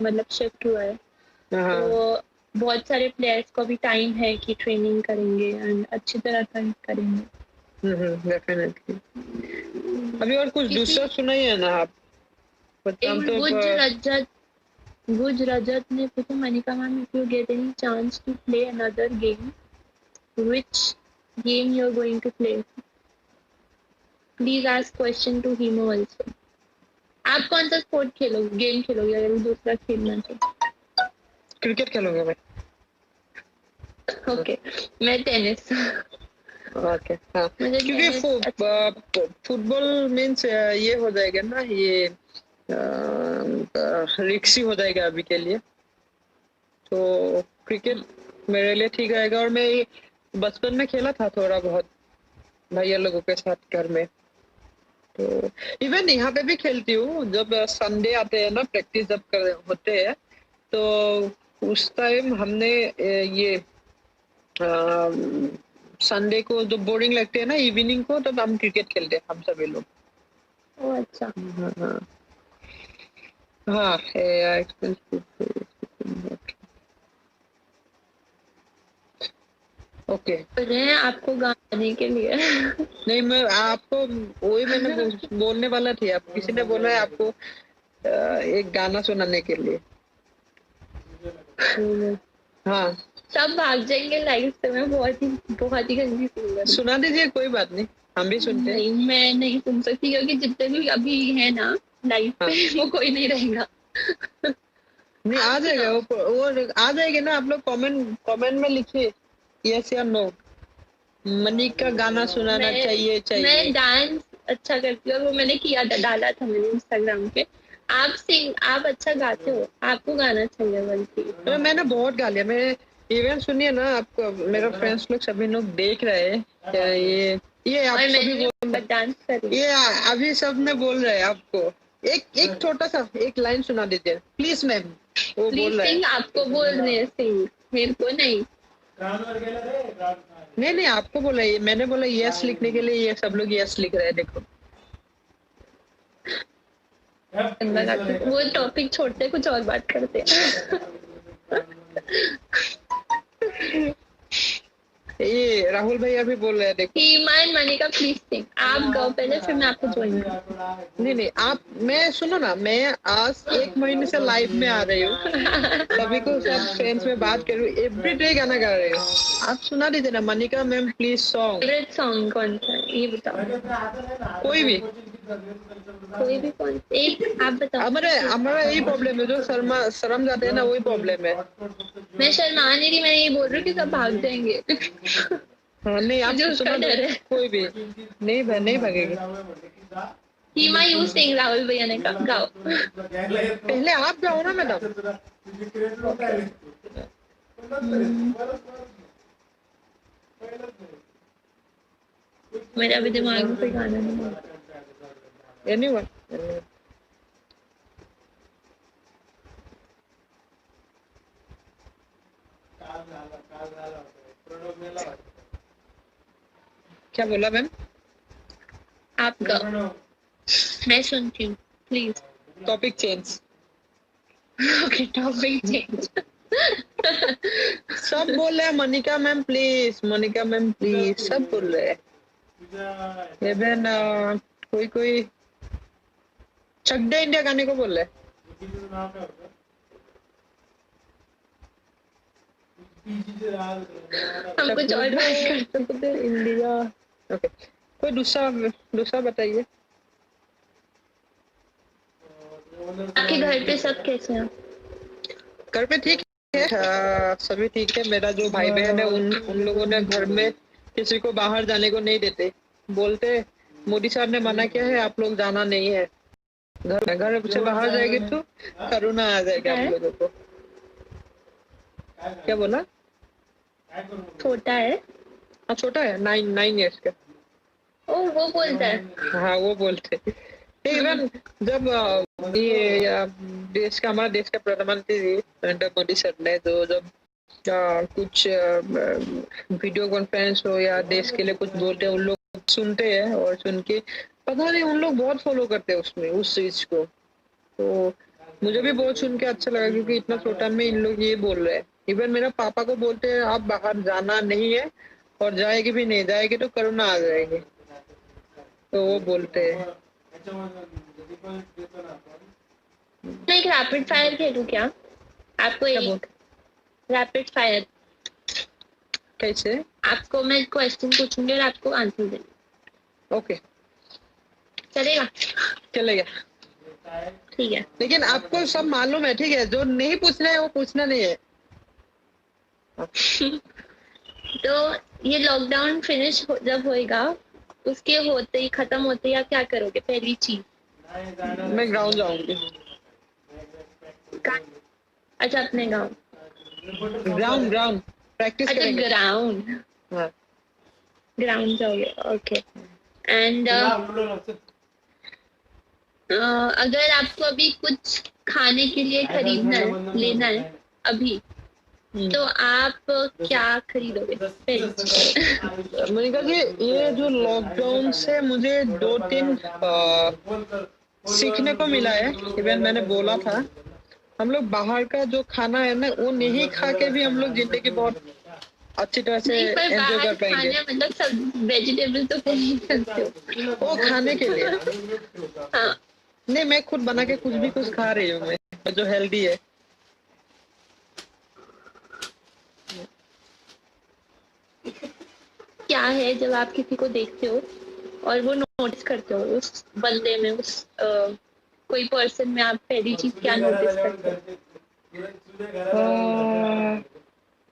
मतलब शिफ्ट हुआ है, हाँ तो बहुत सारे प्लेयर्स को भी टाइम है कि ट्रेनिंग करेंगे एंड अच्छी तरह करेंगे। डेफिनेटली। अभी और कुछ किसी दूसरा सुना ही है ना आप? हम एक तो गुज रजत ने पूछा, Manika ma'am, if you get any chance to play another game, which game you are going to play? Please ask question to him also. आप कौन सा स्पोर्ट खेलोगे, गेम खेलोगे अगर दूसरा खेलना तो? क्रिकेट खेलोगे भाई? ओके, मैं टेनिस। ओके हाँ, मुझे क्योंकि टेनिस अच्छा। फुटबॉल मीन्स ये हो जाएगा ना, ये रिक्सी हो जाएगा अभी के लिए। तो क्रिकेट मेरे लिए ठीक रहेगा। और मैं बचपन में खेला था थोड़ा बहुत भैया लोगों के साथ घर में। तो इवन यहाँ पे भी खेलती हूँ, जब संडे आते हैं ना, प्रैक्टिस जब होते हैं, तो उस टाइम हमने ये संडे को जो बोरिंग लगते हैं ना इवनिंग को, तब हम क्रिकेट खेलते हैं हम सभी लोग। ओ अच्छा। हाँ हाँ हाँ, ओके। रहे हैं आपको गाने के लिए। नहीं, मैं आपको वही मैंने बोलने वाला थी। आप किसी ने बोला है आपको एक गाना सुनाने के लिए। हाँ, सब भाग जाएंगे लाइफ से, मैं बहुत ही गंदी सिंगर हूँ। सुना दीजिए, कोई बात नहीं, हम भी सुनते हैं। नहीं, मैं नहीं सुन सकती क्योंकि जितने भी अभी है ना लाइफ हाँ, पे, वो कोई नहीं रहेगा। नहीं आप आ जाएगा, सुनाओ। वो आ जाएगा ना। आप लोग कमेंट कमेंट में लिखिए यस या नो, मनिक का गाना सुनाना चाहिए मैं चाहिए। डांस अच्छा करती हूँ, और वो मैंने किया था, डाला था मैंने इंस्टाग्राम पे। आप अच्छा गाते हो, आपको गाना चाहिए बल्कि। अरे मैंने बहुत गा लिया। मेरे इवेंट सुनिए ना, आपको मेरा फ्रेंड्स लोग सभी लोग देख रहे हैं क्या ये आप और सभी बोल, मैंने डांस करी। ये अभी सब ने बोल रहे हैं आपको। एक एक छोटा सा एक लाइन सुना दीजिए प्लीज मैम, वो प्लीज बोल रहे हैं। सिंग, आपको बोल रहे हैं सिंग, मेरे को नहीं। नहीं नहीं, आपको बोला, ये मैंने बोला यस लिखने के लिए, ये सब लोग यस लिख रहे हैं, देखो। गंदा गाती हूँ। वो टॉपिक छोड़ते, कुछ और बात करते हैं। ये राहुल भैया भी बोल रहे हैं, देखो। Hima and Manika, please sing. आप गाओ पहले, फिर मैं आपको ज्वाइन करती नहीं नहीं, आप, मैं सुनो ना, मैं आज 1 महीने से लाइव में आ रही हूँ, सभी को सब फ्रेंड्स में बात कर रही हूँ, एवरीडे गाना गा रही हूँ। आप सुना दीजिए ना, Manika ma'am please song. Favourite song कौन सा है ये बताओ। कोई भी। कोई भी कौन, एक आप बताओ। हमारे हमारा यही प्रॉब्लम है, जो शर्म जाते हैं ना, वही प्रॉब्लम है। मैं शर्मा नहीं रही, मैं ये बोल रही हूँ कि सब भाग जाएंगे। हाँ नहीं, आप मुझे उसका सुना दो, डर है। कोई भी। नहीं नहीं भागेगी। हीमा यू सिंग, राहुल भैया ने कहा गाओ। पहले आप जाओ ना मैडम। ओके। मेरे अभी दिमाग में कोई गाना नहीं है। एनीवन। क्या बोला मैम? आप गाओ, मैं सुनती हूँ, please. Topic change. Okay, topic change. सब बोल रहे हैं Manika ma'am please, Manika ma'am please, सब बोल रहे हैं। इवन कोई कोई चक दे इंडिया गाने को बोल रहे हैं। हम कुछ और बात करते चक दे इंडिया। ओके, कोई दूसरा दूसरा बताइए। आपके घर पे सब कैसे हैं? घर पे ठीक है, सभी ठीक है। मेरा जो भाई बहन है, उन लोगों ने घर में किसी को बाहर जाने को नहीं देते। बोलते मोदी साहब ने मना किया है, आप लोग जाना नहीं है। घर से बाहर जाएंगे तो कोरोना आ जाएगा आप है, लोगों को। क्या बोला? छोटा है। हाँ छोटा है, 9 ईयर्स का। ओ, वो बोलता है। हाँ वो बोलते। इवन जब ये देश का, हमारा देश का प्रधानमंत्री नरेंद्र मोदी सर ने जो जब कुछ वीडियो कॉन्फ्रेंस हो या देश के लिए कुछ बोलते हैं, उन लोग सुनते हैं, और सुन के पता नहीं उन लोग बहुत फॉलो करते हैं उसमें उस चीज को। तो मुझे भी बहुत सुन के अच्छा लगा क्योंकि इतना छोटा में इन लोग ये बोल रहे हैं। इवन मेरा पापा को बोलते हैं आप बाहर जाना नहीं है और जाएगी भी नहीं, जाएगी तो कोरोना आ जाएगी, तो वो बोलते हैं। मैं एक रैपिड फायर खेलूं क्या? आपको क्या एक रैपिड फायर, कैसे? आपको मैं क्वेश्चन पूछूंगी और आपको आंसर देना, ओके, चलेगा? चलेगा। ठीक है। लेकिन आपको सब मालूम है, ठीक है? जो नहीं पूछना है वो पूछना नहीं है। तो ये लॉकडाउन फिनिश जब होएगा, उसके होते ही खत्म होते ही आप क्या करोगे? पहली चीज। मैं गाँव जाऊंगी। अच्छा, अपने गाँव। ग्राउंड ग्राउंड प्रैक्टिस अच्छा, करेंगे। ग्राउंड। हाँ। ग्राउंड जाओगे, ओके। एंड अगर आपको अभी कुछ खाने के लिए खरीदना है, लेना है अभी, तो आप क्या खरीदोगे पहली चीज? मैंने कहा कि ये जो लॉकडाउन से मुझे 2-3 सीखने को मिला है। इवन मैंने बोला था हम लोग बाहर का जो खाना है ना वो नहीं खा के भी हम लोग जिंदगी बहुत अच्छी तरह से नहीं, पर एंजॉय बाहर कर पाएंगे। खाना मतलब सब वेजिटेबल तो खा नहीं सकते हो। वो खाने के लिए। हाँ, नहीं, मैं खुद बना के कुछ भी कुछ खा रही हूँ मैं, जो हेल्दी है। क्या है जब आप किसी को देखते हो और वो नोटिस करते हो उस बंदे में, उस कोई पर्सन में, आप पहली चीज क्या नोटिस करते हो?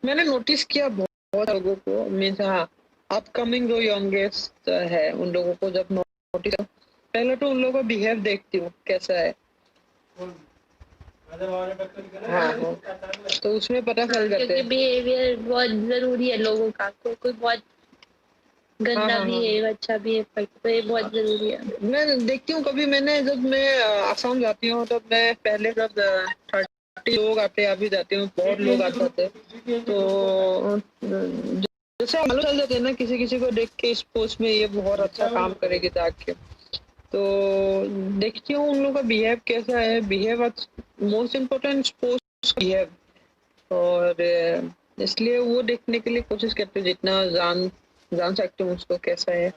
मैंने नोटिस किया बहुत लोगों को, मीन्स हाँ अपकमिंग जो यंगेस्ट है उन लोगों को जब नोटिस, पहले तो उन लोगों का बिहेव देखती हूँ कैसा है। हाँ हाँ, तो उसमें पता चल जाते क्योंकि हैं। बिहेवियर बहुत जरूरी है लोगों का। कोई बहुत हाँ गंदा हाँ हाँ, बिहेव, अच्छा बिहेव करता, तो ये बहुत जरूरी है। मैं देखती हूँ कभी, मैंने जब मैं आसाम जाती हूँ तब मैं पहले जब 30 लोग आते अभी जाती हूँ बहुत लोग आते थे, तो जैसे मालूम चल जाते हैं ना किसी किसी को देख के इस पोस्ट में ये बहुत अच्छा काम करेगी जाके, तो देखती हूँ उन लोगों का बिहेव कैसा है। Behave most important post behave, और इसलिए वो देखने के लिए कोशिश करते हैं जितना जान जान सकते हो उसको कैसा है,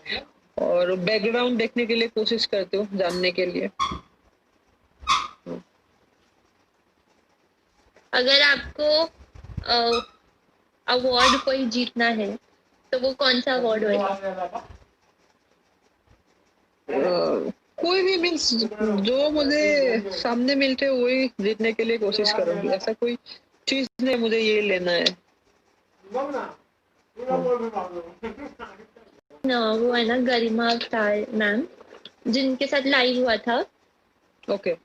और बैकग्राउंड देखने के लिए कोशिश करते हो जानने के लिए। अगर आपको अवार्ड कोई जीतना है तो वो कौन सा अवार्ड होगा? कोई भी मीन्स जो मुझे सामने मिलते वही जीतने के लिए कोशिश करूंगी। ऐसा कोई चीज नहीं मुझे ये लेना है। ना, वो है ना गरिमा अवतार मैम, जिनके साथ लाइव हुआ था। ओके।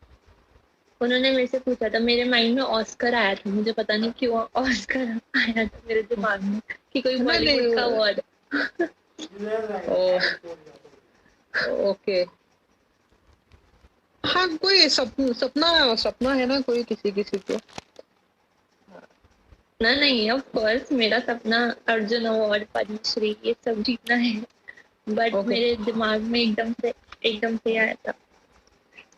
उन्होंने मेरे से पूछा था, मेरे माइंड में ऑस्कर आया था, मुझे पता नहीं क्यों ऑस्कर आया था मेरे दिमाग में कि कोई नहीं बॉलीवुड का नहीं, अवार्ड। ओके। हाँ, कोई सपना सपना है ना कोई किसी किसी को। ना, नहीं, ऑफ कोर्स मेरा सपना अर्जुन अवार्ड, पद्मश्री, ये सब जीतना है, बट ओके, मेरे दिमाग में एकदम से आया था।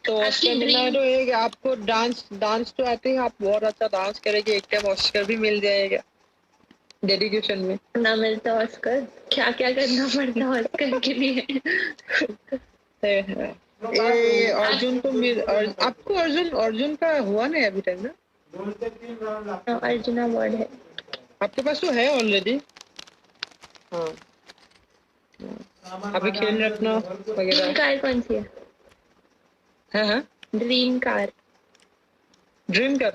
तो आपकी ऑस्कर मिलना है ड्रीम तो एक आपको डांस डांस तो आते हैं, आप बहुत अच्छा डांस करेंगे, एक टाइम ऑस्कर भी मिल जाएगा डेडिकेशन में। ना मिलता ऑस्कर, क्या क्या करना पड़ता ऑस्कर के लिए? है। ये आप अर्जुन को आपको अर्जुन अर्जुन का हुआ नहीं अभी तक ना? अर्जुन अवार्ड है। आपके पास तो है ऑलरेडी। हाँ, अभी खेल रत्न ड्रीम वगैरह। कार कौन सी है? हाँ हाँ, ड्रीम कार। ड्रीम का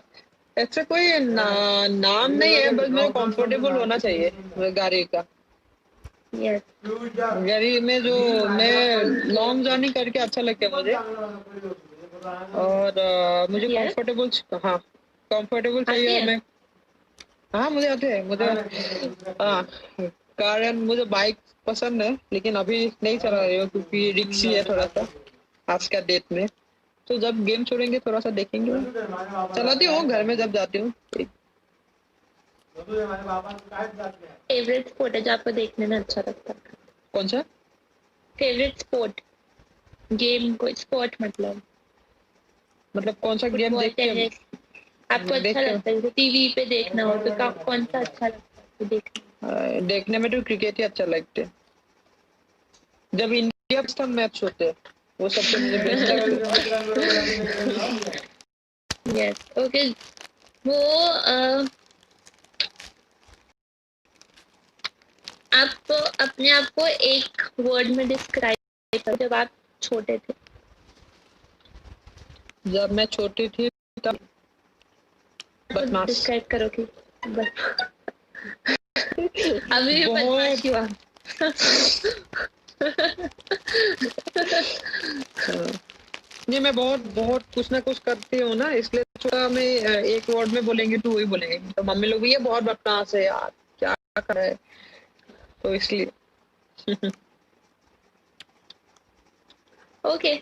ऐसा कोई नाम नहीं है, बस मेरे कंफर्टेबल होना चाहिए गाड़ी का। यस। गाड़ी में जो मैं लॉन्ग जर्नी करके अच्छा लगता है मुझे, और मुझे यस, कंफर्टेबल, हाँ कंफर्टेबल चाहिए। आती और है। मैं, हाँ मुझे आते हैं मुझे, हाँ कारण मुझे बाइक पसंद है लेकिन अभी नहीं चला रही हूँ क्योंकि रिक्सी है थोड़ा सा आज का डेट में। तो जब गेम छोड़ेंगे थोड़ा सा देखेंगे, चलाती हूँ घर में जब जाती हूँ। फेवरेट स्पोर्ट है जो आपको देखने में अच्छा लगता है? कौन सा? फेवरेट स्पोर्ट, गेम, कोई स्पोर्ट मतलब। मतलब कौन सा गेम फुटबॉल, देखते हो? टेनिस आपको अच्छा देखते हो? लगता है? जैसे टीवी पे देखना हो तो कौन सा अच्छा लगता है आपको देखना? देखने में तो क्रिकेट ही अच्छा लगते हैं। जब इंडिया पाकिस्तान मैच होते हैं वो सबसे मुझे बेस्ट लगते हैं। Yes, okay. वो आप अपने आप को एक वर्ड में डिस्क्राइब करो जब आप छोटे थे। जब मैं छोटी थी तब बदमाश। डिस्क्राइब करो कि बस अभी भी बहुत बदमाशी हुआ। नहीं, मैं बहुत बहुत कुछ ना कुछ करती हूँ ना, इसलिए थोड़ा मैं एक वर्ड में बोलेंगे तो वही बोलेंगे, तो मम्मी लोग भी ये बहुत बदमाश है यार, क्या कर रहा है, तो इसलिए। Okay,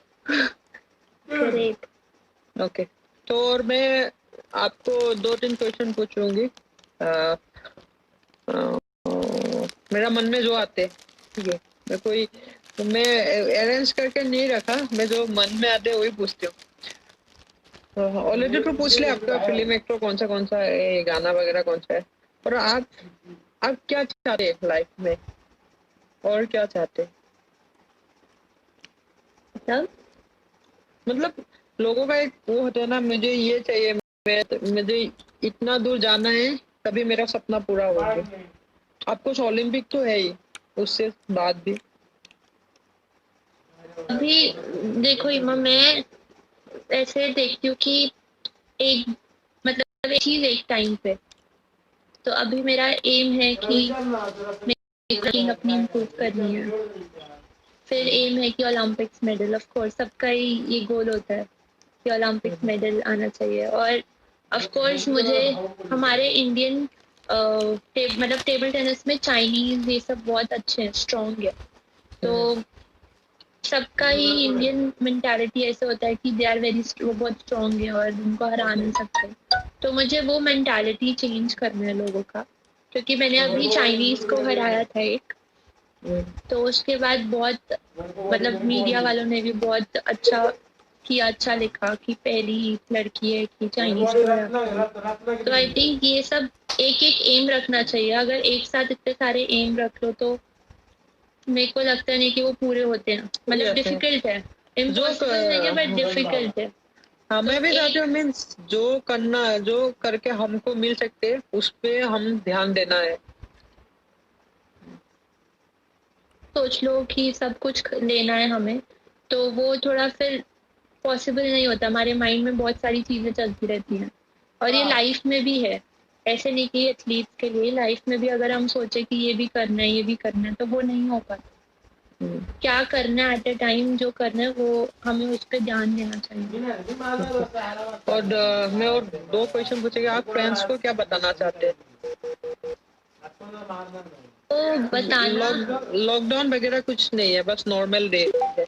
great. ओके, तो और मैं आपको 2-3 क्वेश्चन पूछूंगी, अ, अ, मेरा मन में जो आते, ठीक है, मैं अरेंज करके नहीं रखा, मैं जो मन में आते वही पूछती हूँ। ऑलरेडी तो पूछ लिया आपका फिल्म एक्टर कौन सा है, गाना वगैरह कौन सा है, और आप क्या चाहते हैं लाइफ में, और क्या चाहते हैं? तब मतलब लोगों का एक वो होता है ना, मुझे ये चाहिए, मुझे इतना दूर जाना है, तभी मेरा सपना पूरा हो गया। आप कुछ ओलंपिक तो है ही, उससे बाद भी। अभी देखो इमा, मैं ऐसे देखती हूँ कि एक मतलब एक चीज एक टाइम पे, तो अभी मेरा एम है कि मेरी कुकिंग अपनी इम्प्रूव करनी है। फिर एम है कि ओलंपिक्स मेडल, ऑफ कोर्स सबका ही ये गोल होता है कि ओलंपिक्स मेडल आना चाहिए। और ऑफ कोर्स मुझे हमारे इंडियन मतलब टेबल टेनिस में चाइनीज ये सब बहुत अच्छे हैं, स्ट्रॉन्ग है। तो सबका ही इंडियन मेंटालिटी ऐसे होता है कि दे आर वेरी, वो बहुत स्ट्रॉन्ग है और उनको हरा नहीं सकते। तो मुझे वो मेंटालिटी चेंज करना है लोगों का, क्योंकि मैंने अभी चाइनीज को हराया था एक, तो उसके बाद बहुत मतलब मीडिया वालों ने भी बहुत अच्छा किया, अच्छा लिखा कि पहली लड़की है कि चाइनीज को हरा। तो आई थिंक ये सब एक एक एम रखना चाहिए। अगर एक साथ इतने सारे एम रख लो तो मेरे को लगता नहीं कि वो पूरे होते हैं। मतलब डिफिकल्ट है, इम्पॉसिबल नहीं है बट डिफिकल्ट है। हाँ, तो मैं भी चाहती हूँ, एक मीन्स जो करके हमको मिल सकते हैं उस पे हम ध्यान देना है। सोच लो कि सब कुछ लेना है हमें, तो वो थोड़ा फिर पॉसिबल नहीं होता। हमारे माइंड में बहुत सारी चीजें चलती रहती हैं, और ये लाइफ में भी है। ऐसे नहीं कि एथलीट्स के लिए, लाइफ में भी अगर हम सोचे कि ये भी करना है ये भी करना है तो वो नहीं हो पाता। क्या करना है एट ए टाइम, जो करना है वो हमें उस पर ध्यान देना चाहिए। और मैं और 2 क्वेश्चन पूछेंगे, आप फ्रेंड्स को क्या बताना चाहते हैं? तो बताना लॉकडाउन वगैरह कुछ नहीं है, बस नॉर्मल डे है।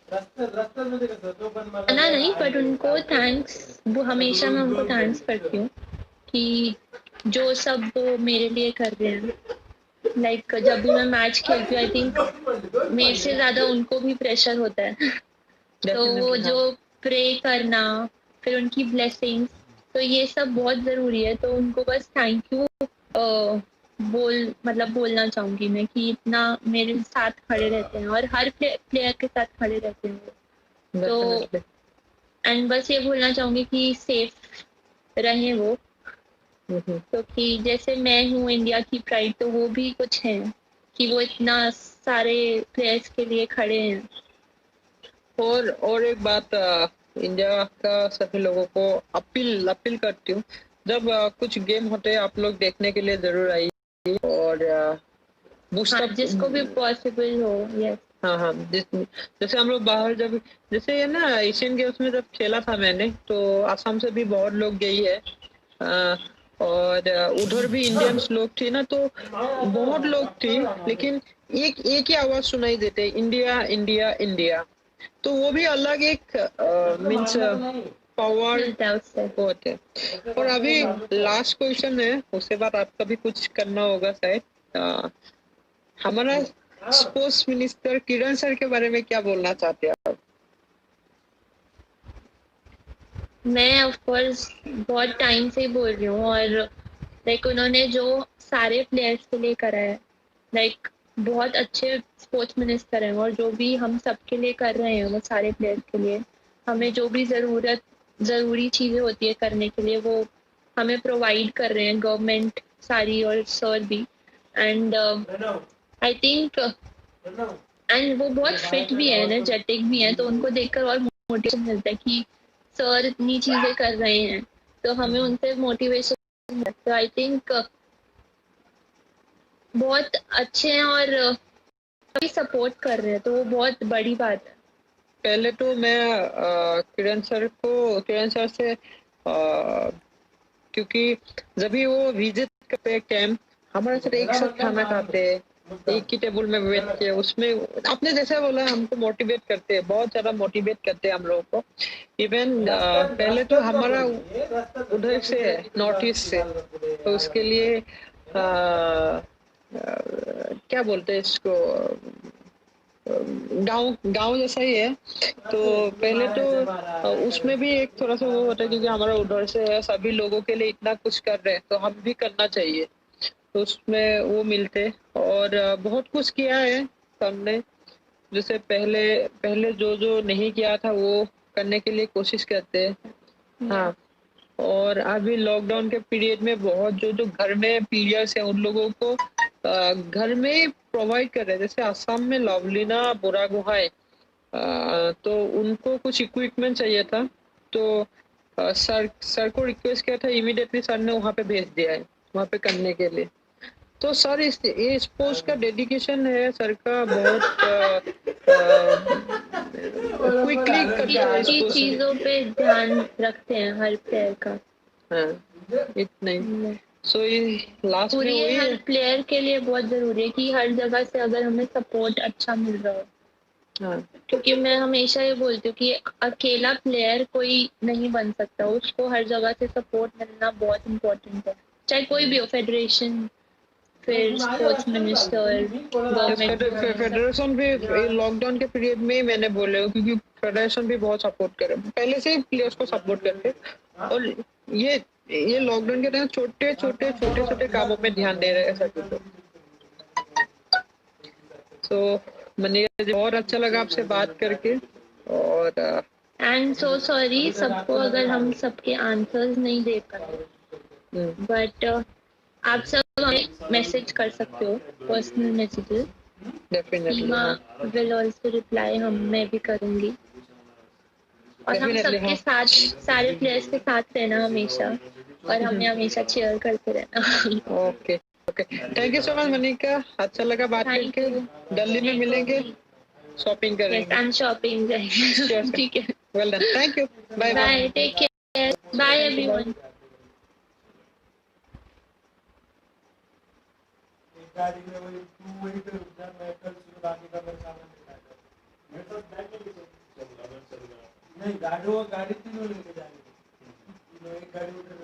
बताना नहीं, बट उनको थैंक्स, वो हमेशा मैं उनको थैंक्स करती हूँ कि जो सब वो मेरे लिए कर रहे हैं। लाइक जब भी मैं मैच खेलती हूँ, आई थिंक मेरे से ज्यादा उनको भी प्रेशर होता है। तो वो डेफिनेटली, हाँ। जो प्रे करना, फिर उनकी ब्लेसिंग्स, तो ये सब बहुत ज़रूरी है। तो उनको बस थैंक यू बोलना चाहूँगी मैं कि इतना मेरे साथ खड़े रहते हैं और हर प्लेयर के साथ खड़े रहते हैं वो। तो डेफिनेटली। एंड बस ये बोलना चाहूँगी कि सेफ रहें वो, क्योंकि जैसे मैं हूँ इंडिया की प्राइड, तो वो भी कुछ है कि वो इतना सारे प्लेयर्स के लिए खड़े हैं। और एक बात, इंडिया का सभी लोगों को अपील करती हूँ, जब कुछ गेम होते हैं आप लोग देखने के लिए जरूर आइए, और बूस्ट हाँ, अप। जिसको भी पॉसिबल हो। यस, हाँ हाँ, जैसे हम लोग बाहर जब, जैसे ये ना एशियन गेम्स में जब खेला था मैंने, तो आसाम से भी बहुत लोग गई है, अ, और उधर भी इंडियंस लोग थे ना, तो बहुत लोग थे, लेकिन एक एक ही आवाज सुनाई देते, इंडिया इंडिया इंडिया। तो वो भी अलग एक मीन्स पावर मिलता है उससे। होते हैं। और अभी लास्ट क्वेश्चन है, उसके बाद आपका भी कुछ करना होगा शायद। हमारा स्पोर्ट्स मिनिस्टर किरण सर के बारे में क्या बोलना चाहते हैं आप? मैं ऑफ कोर्स बहुत टाइम से ही बोल रही हूँ, और लाइक उन्होंने जो सारे प्लेयर्स के लिए करा है, लाइक बहुत अच्छे स्पोर्ट्स मिनिस्टर हैं, और जो भी हम सबके लिए कर रहे हैं वो सारे प्लेयर्स के लिए, हमें जो भी ज़रूरी चीज़ें होती है करने के लिए वो हमें प्रोवाइड कर रहे हैं गवर्नमेंट सारी, और सर भी। एंड आई थिंक एंड वो बहुत फिट भी है, एनर्जेटिक भी है, तो उनको देखकर और मोटिवेशन मिलता है कि सर इतनी चीजें कर रहे हैं, तो हमें उनसे मोटिवेशन मिलता है। तो आई थिंक बहुत अच्छे हैं, और सभी सपोर्ट कर रहे हैं, तो वो बहुत बड़ी बात है। पहले तो मैं किरण सर से क्योंकि जब भी वो विजिट करते हैं कैंप, हमारे साथ एक साथ खाना खाते हैं, एक ही टेबल में बैठ के, उसमें आपने जैसे बोला हमको मोटिवेट करते हैं, बहुत ज्यादा मोटिवेट करते हैं हम लोगों को। इवन पहले तो हमारा उधर से है, नॉर्थ ईस्ट से, तो उसके लिए क्या बोलते हैं इसको, गांव गांव जैसा ही है। तो पहले तो उसमें भी एक थोड़ा सा वो होता है, क्योंकि हमारा उधर से है, सभी लोगों के लिए इतना कुछ कर रहे हैं तो हम भी करना चाहिए, तो उसमें वो मिलते। और बहुत कुछ किया है हमने, जैसे पहले पहले जो जो नहीं किया था वो करने के लिए कोशिश करते हैं। हाँ, और अभी लॉकडाउन के पीरियड में बहुत जो जो घर में पीरियड्स हैं उन लोगों को घर में प्रोवाइड कर रहे हैं। जैसे असम में लवलीना बुरागोहाई, तो उनको कुछ इक्विपमेंट चाहिए था, तो सर को रिक्वेस्ट किया था, इमीडिएटली सर ने वहाँ पे भेज दिया है वहाँ पे करने के लिए। तो सर ये स्पोर्ट्स का डेडिकेशन है सर का, बहुत क्विकली करता है छोटी स्पोर्ट्स। चीजों पे ध्यान रखते हैं हर प्लेयर का। हाँ, इतना ही। सो ये लास्ट में पूरी ये वही हर है। प्लेयर के लिए बहुत जरूरी है कि हर जगह से अगर हमें सपोर्ट अच्छा मिल रहा हो, हाँ, क्योंकि मैं हमेशा ये बोलती हूँ कि अकेला प्लेयर कोई नहीं बन सकता, उसको हर जगह से सपोर्ट मिलना बहुत इम्पोर्टेंट है, चाहे कोई भी हो, फेडरेशन, फिर स्पोर्ट्स मिनिस्टर, गवर्नमेंट, सब। फेडरेशन भी लॉकडाउन के पीरियड में ही मैंने बोले हो, क्योंकि फेडरेशन भी बहुत सपोर्ट करे, पहले से ही प्लेयर्स को सपोर्ट करते। और ये ये लॉकडाउन के टाइम छोटे छोटे कामों में ध्यान दे रहे हैं सभी लोग। तो मनीषा जी, बहुत अच्छा लगा आपसे बात करके। और एंड सो सॉरी सबको अगर हम सबके आंसर्स नहीं दे पाए, बट आप सब हमें मैसेज कर सकते हो, पर्सनल मैसेजेस। डेफिनेटली, सीमा हाँ, विल ऑल्सो रिप्लाई, मैं भी करूंगी। और हम डेफिनेटली, सबके हाँ। साथ, सारे प्लेयर्स के साथ रहना हमेशा, और हमें हमेशा चेयर करते रहना। Okay, okay, thank you so much Manika, अच्छा लगा बात थैंक करके। यू। दिल्ली में मेरे को मिलेंगे, भी। शॉपिंग यस, करेंगे। आई एम शॉपिंग श्योर, जाएंगे। ठीक है। Well done, thank you, bye bye. Bye, take care, bye everyone. गाड़ी में वही तू वहीं पे रुक जा, मैं कल सुबह आगे का मेरे सामान निकाल कर मेरे साथ बैठ के चल नहीं, गाड़ी वो गाड़ी तीनों लेके जाएंगे, एक गाड़ी उधर